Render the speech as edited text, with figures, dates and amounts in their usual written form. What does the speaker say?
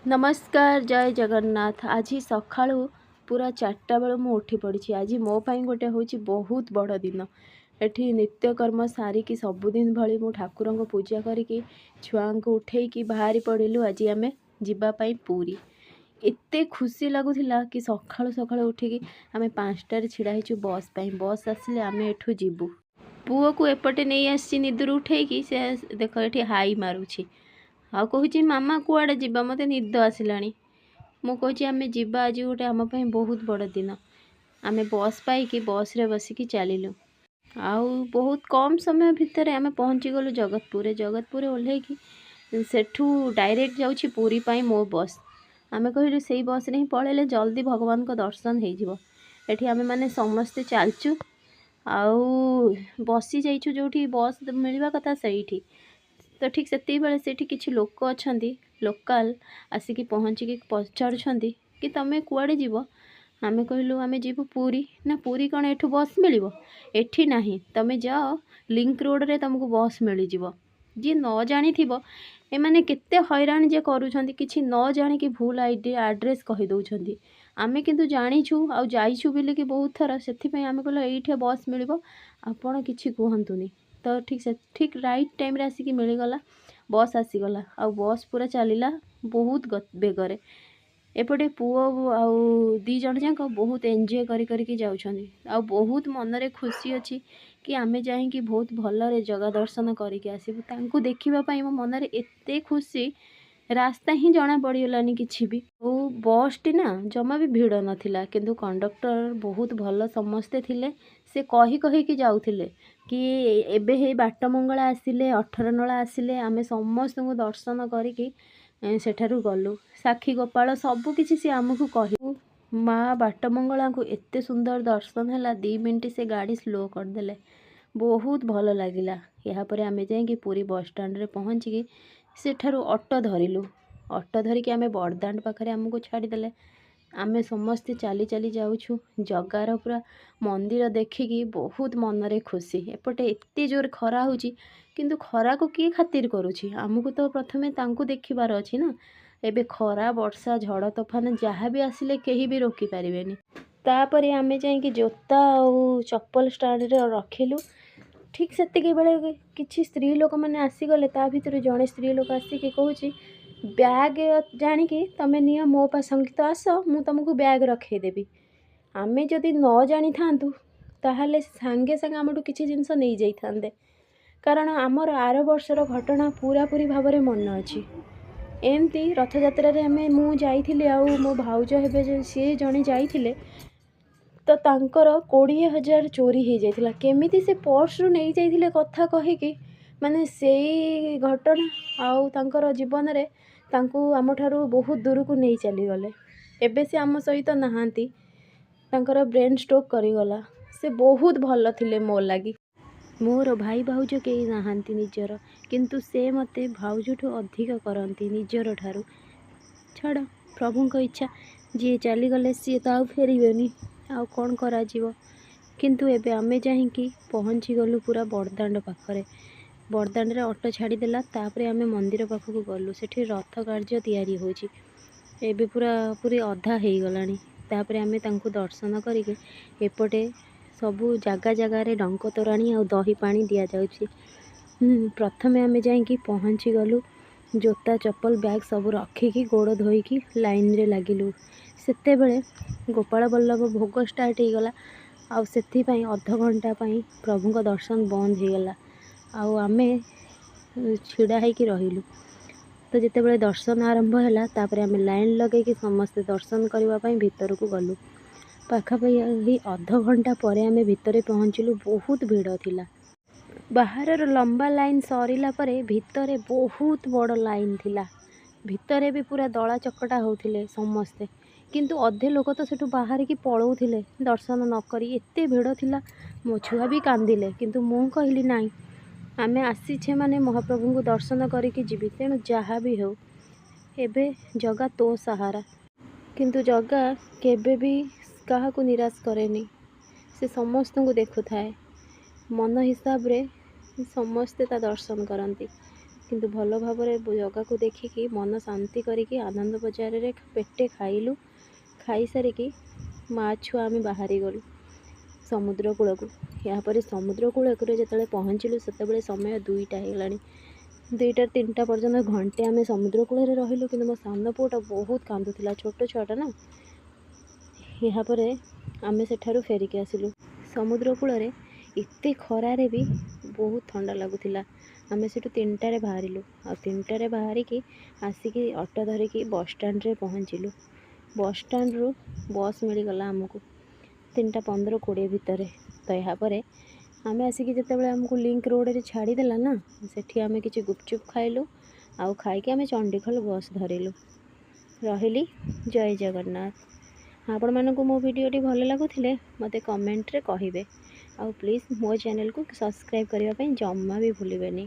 नमस्कार जय जगन्नाथ। आज सकाळू पूरा 4टा बेलू मु उठी पड़ी। आज मो पाई गोटे हूँ बहुत बड़ दिन। एठी नित्यकर्म सारिकी सबुदिन भली मु ठाकुर को पूजा करी छुआ को उठेकी बाहरी पड़िलु। आज आम जीवाई पूरी एते खुशी लगुला कि सकाळु सकाळु उठिकी आम 5टार छिड़ाहीचु बस पाई। बस आसिले आम एठू जीवु। पुओ को एपटे नहीं आसी निदर उठेकी से देख ये हाई मारुछि आ कहूँ मामा कुआड़े जीवा मते निद आसिलानी। मु कहूँ आम जीवा आज गोटे आम बहुत बड़ दिन। आम बस पाई बस रे बसिकी चलिलु। आउ बहुत कम समय भितर आम पहुँची गलु जगतपुर ओह्लैकी सेठू डायरेक्ट जाऊँगी पुरी पाई मो बस। आम कहलु से बस रे ही पलैले जल्दी भगवान को दर्शन हो। एठी आम मैंने समस्ते चलचु आउ बसी जाइछु जोठी बस मिलवा कथा सही। तो ठीक से किसी लोक अच्छा लोकाल आसिकी पहुँचिकी पचारुंट कि तमें कुआड़े जीव। आम कहलु आम जीवु पूरी ना पूरी कौन एठू बस मिल एठी नहीं तमें जाओ लिंक रोड रे तुमको बस मिल जाव। जी न जानी एमाने केते हैरान जे करूछंती किछि न जानी कि भूल आईडी एड्रेस कहि दउछंती। आमे किंतु जानिछु आ जाइछु बिले कि बहुत थरा सेथि आमे कहलो एइठे बस मिलिबो आपण किछि कहंतुनी। तो ठीक राइट टाइम रे आसिकी मिलगला बस आसीगला आ बस पूरा चलला बहुत बेगरे। एपटे पुओ आउ दी जण जाक बहुत एंजॉय करी जाउछंती आ बहुत मनरे खुशी अच्छी कि आमे जाइकी बहुत भलरे जगह दर्शन करके आसीबु। तांको देखिबा पई मो मनरे एते खुशी रास्ता ही जना पड़गलानी किछि भी। ओ बस टी ना जमा भी भिड़ नथिला किंतु कंडक्टर बहुत भल समस्ते थिले। से कही कही कि जाउथिले कि एबे हे बाट मंगला आसिले 18 नला आसिले आमे समस्त को दर्शन करिकी सेठारु गलु। साखी गोपाल सबु किछि से आमको कहि माँ बाट मंगला को एते सुंदर दर्शन है। 2 मिनट से गाड़ी स्लो करदेले बहुत भल लगिला। यापर आमे जाइकी पूरी बस स्टैंड रे पहुँचिकी सेठारु ऑटो धरिलु। ऑटो धरिकी आमे बड़दाण्ड पाखरे आमको छाड़ीदेले। आमे समस्ते चली चली जाऊछु जगार पूरा मंदिर देखिकी बहुत मनरे खुशी। एपटे एते जोर खरा होची किंतु खरा को किए खातिर करुछि आमको तो प्रथमे तांको देखिबार अछि ना। एबे खरा वर्षा झड़ तोफान जहाँ भी आसिले केही भी रोकी पारिबेनी। तापरे आमे जाइकी जोता और चप्पल स्टैंड रे रखिलु। ठीक सेतिकी बेले किछि स्त्री लोक मैंने आसीगले ता भितर जड़े स्त्री लोक आसिकी कहूँ बैग जानिकी तमें निया मो पा संगीत आस मु तुमको बैग रखेदेवी। आमे जदि न जानी थांतु ताहले सांगे सांगे आमठू किछि जिनस नहीं जाई थांदे। कारण आमर आर वर्षर घटना पूरा पूरी भाव में मन अच्छी। एमती रथयात्रा रे आमे मु जाइथिली आउ मो भाउज हेबे सी जणे जाइथिले तो तांकर 20,000 चोरी हो जाइथिला। केमिति से पर्स रु नहीं जाइथिले कथा कहिकी माने सेई घटना आउ तांकर जीवन रे तांको आमठारू बहुत दूर को नहीं चली गले। एबे से आम सहित नहांती तांकर ब्रेन स्ट्रोक करिगला। से बहुत भल थिले मो लागी। मोर भाई भाउज कई नहांती निजर किंतु से मते भाउजठू अधिक करंती निजर ठारू। छाड़ प्रभु को इच्छा जी चली गले सी तो आउ फेरबेनी आउ कौन करा जीवो। किंतु एबे आमे जाइकी पहुँची गलु पूरा बड़दाण्ड पाखरे। बड़दाण्ड रे ऑटो छाड़ीदेला तापरे आमे मंदिर पाखक गलु। सेठी रथ कार्य तैयारी होची एबे पूरा पूरी अधा हो गलानी। तापरे आमे तांको दर्शन करिके एपटे सबू जगह जगह रे डंक तोराणी आ दही पानी दिया जाउची। प्रथमे आमे जाइकी पहुँची गलु जोता चप्पल बैग सब रखिकी गोड़ धोईकी लाइन रे लागिलु। सेते बेले गोपाल बल्लभ भोग स्टार्ट हो गला आउ सेथि पई अध घंटा पई प्रभु को दर्शन बंद हो गला आउ आमे छिड़ा होइकी रहिलु। तो जितेबाला दर्शन आरंभ है तापर आम लाइन लगे कि समस्ते दर्शन करने भितर को गलु। पाखापाखि अध घंटा पर आम भितर पहुँचलु। बहुत भीड़ थिला। बाहर लंबा लाइन सरीला परे भितर बहुत बड़ लाइन थिला। भितर भी पूरा दला चकटा होते समस्ते किंतु अधे लोक तो सेठू बाहर की पलाउथिले दर्शन न करी एते भीड़ थिला। मो छुआ भी कांदिले किंतु मु कहली नाई आमे आसीछे माने महाप्रभु को दर्शन करिकी जीवी तेणु जहाँ भी हो एबे जगा तो सहारा। किंतु जगा केबे भी कहा को निराश करेनी। से समस्त को देखु थाए मन हिसाब रे समस्ते ता दर्शन करती। କିନ୍ତୁ ଭଲ ଭାବରେ ଜଗାକୁ ଦେଖିକି ମନ ଶାନ୍ତି କରିକି ଆନନ୍ଦ ବଜାରରେ ପେଟେ ଖାଇଲୁ। ଖାଇସାରିକି ମା ଛୁଆ ଆମେ ବାହାରି ଗଲୁ ସମୁଦ୍ର କୂଳକୁ। ଏହାପରେ ସମୁଦ୍ର କୂଳକୁ ଯେତେବେଳେ ପହଞ୍ଚିଲୁ ସେତେବେଳେ ସମୟ 2ଟା ହେଇଗଲାଣି। 2ଟା 3ଟା ପର୍ଯ୍ୟନ୍ତ ଘଣ୍ଟେ ଆମେ ସମୁଦ୍ର କୂଳରେ ରହିଲୁ। କିନ୍ତୁ ମୋ ସାନ ପୁଅଟା ବହୁତ କାନ୍ଦୁଥିଲା, ଛୋଟ ଛୁଆଟା ନା। ଏହାପରେ ଆମେ ସେଠାରୁ ଫେରିକି ଆସିଲୁ। ସମୁଦ୍ର କୂଳରେ ଏତେ ଖରାରେ ବି ବହୁତ ଥଣ୍ଡା ଲାଗୁଥିଲା। ଆମେ ସେଠୁ 3ଟାରେ ବାହାରିଲୁ। ଆଉ 3ଟାରେ ବାହାରିକି ଆସିକି ଅଟୋ ଧରିକି ବସ୍ଷ୍ଟାଣ୍ଡରେ ପହଞ୍ଚିଲୁ। ବସ୍ଷ୍ଟାଣ୍ଡରୁ ବସ୍ ମିଳିଗଲା ଆମକୁ 3ଟା 15 20 ଭିତରେ। ତ ଏହାପରେ ଆମେ ଆସିକି ଯେତେବେଳେ ଆମକୁ ଲିଙ୍କ ରୋଡ଼ରେ ଛାଡ଼ିଦେଲା ନା, ସେଠି ଆମେ କିଛି ଗୁପଚୁପ୍ ଖାଇଲୁ। ଆଉ ଖାଇକି ଆମେ ଚଣ୍ଡିଖୋଲ ବସ୍ ଧରିଲୁ। ରହିଲି। ଜୟ ଜଗନ୍ନାଥ। ଆପଣମାନଙ୍କୁ ମୋ ଭିଡ଼ିଓଟି ଭଲ ଲାଗୁଥିଲେ ମୋତେ କମେଣ୍ଟରେ କହିବେ। ଆଉ ପ୍ଲିଜ୍ ମୋ ଚ୍ୟାନେଲକୁ ସବସ୍କ୍ରାଇବ୍ କରିବା ପାଇଁ ଜମା ବି ଭୁଲିବେନି।